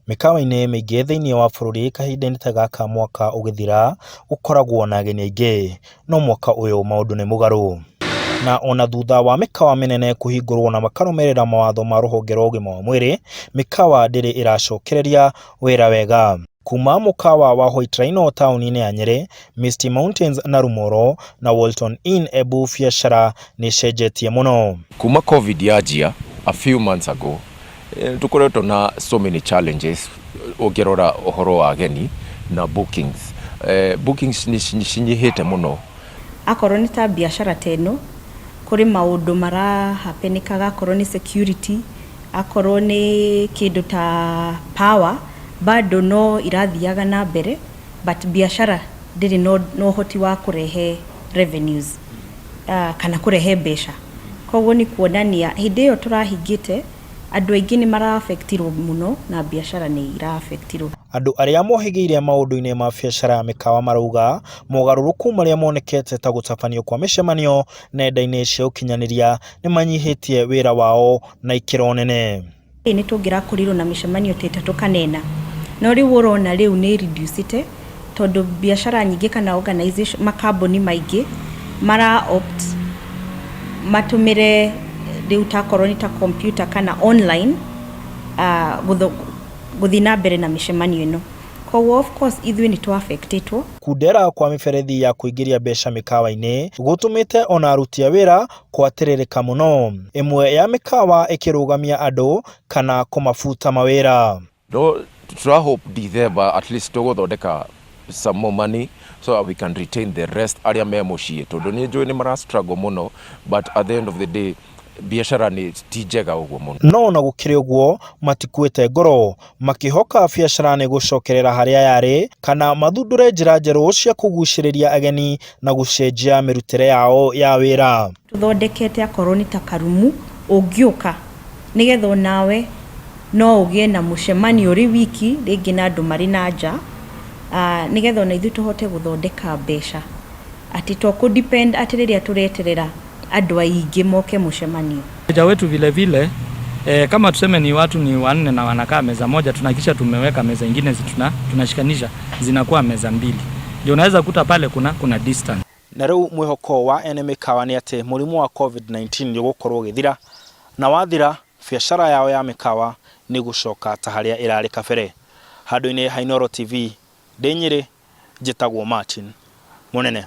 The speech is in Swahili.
mĩkawa-inĩ mĩingĩ thĩinĩ wa bũrũri kahinda-inĩ ta gaka mwaka ũgĩthira ũkoragwo na ageni aingĩ, no mwaka ũyũ maũndũ nĩ mũgarũ. Na ona thutha wa mĩkawa mĩnene kũhingũrwo na makarũmĩrĩra mawatho ma rũhonge rwa ũgima wa mwĩrĩ, mĩkawa ndĩrĩ ĩracokereria wĩra wega. Kuma mũkawa wa Rhino taũni-inĩ ya Nyeri, Misty Mountains na Rumoro na Walton Inn Embu, biacara nĩ cenjetie mũno. Kuma COVID yanjia a few months ago, tukoretwo na so many challenges ũngĩrora ũhoro wa ageni na bookings. Bookings nĩcinyihĩte mũno. Akorwo nĩ ta biacara teno, kũrĩ maũndũ marahapenĩkaga, akorwo nĩ security, akorwo nĩ kĩndũ ta power, bado no irathiaga na mbere, but biacara ndĩrĩ no hoti wa kũrehe revenues kana kũrehe mbeca. Koguo nĩ kuonania hĩndĩ ĩyo tũrahingĩte, andũ aingĩ nĩ mara-affectirwo mũno na biacara nĩ ira-affectirwo. Andũ arĩa mohĩgĩire maũndũ-inĩ ma biacara ya mĩkawa marauga mogarũrũku marĩa monekete ta gũtabanio kwa mĩcemanio nenda-inĩ cia ũkinyanĩria nĩ manyihĩtie wĩra wao na ikĩro nene. Nĩ tũngĩrakorirwo na mĩcemanio ta ĩtatũ kanena, no rĩu ũrona rĩu nĩ reducete, tondũ biacara nyingĩ kana organization makambuni maingĩ mara-opt matũmĩre rĩu takorwo nĩ ta computer kana online gũthiĩ na mbere na mĩcemanio ĩno. Koguo of course ithuĩ nĩ tũ-affectĩtwo. Kũndera kwa mĩberethi ya kuingĩria mbeca mĩkawa-inĩ gũtũmĩte ona aruti a wĩra kwatĩrĩrĩka mũno, ĩmwe ya mĩkawa ĩkĩrũgamia andũ kana kũmabuta mawĩra. Tũra hope December at least tũgũthondeka some more money so that we can retain the rest arĩa me mũciĩ, tondũ nĩ njũĩ nĩ mara struggle mũno, but at the end of the day biacara nĩ ti njega ũguo mũno. No na gũkĩrĩ ũguo matikuĩte ngoro, makĩhoka biacara nĩ gũcokerera harĩa yarĩ kana mathundũre njĩra njerũ cia kũgucĩrĩria ageni na gũcenjia mĩrutĩre yao ya wĩra. Tũthondekete akorwo nĩ ta karumu ũngĩũka nĩgetha onawe no ũgĩe na mũcemanio ũrĩ wiki rĩngĩ na andũ marĩ na nja, nĩgetha ona ithuĩ tũhote gũthondeka mbeca, atĩ tũkũ-depend atĩ rĩrĩa tũreterera andũ aingĩ moke mũcemanio. Wateja wetu vile vile kama tuseme ni watu ni 4 na wanakaa meza moja, tunahakisha tumeweka meza nyingine tunashikanisha zinakuwa meza 2. Ndio unaweza kuta pale kuna distance. Na rĩu mwĩhoko wa ene mĩkawa nĩ atĩ mũrimũ wa COVID-19 nĩ ũgũkorwo ũgĩthira, na wathira biacara yao ya mĩkawa nĩ gũcoka ta harĩa ĩrarĩ kabere. Handũ-inĩ ha Inooro TV, ndĩ Nyeri, njĩtagwo Martin Mũnene.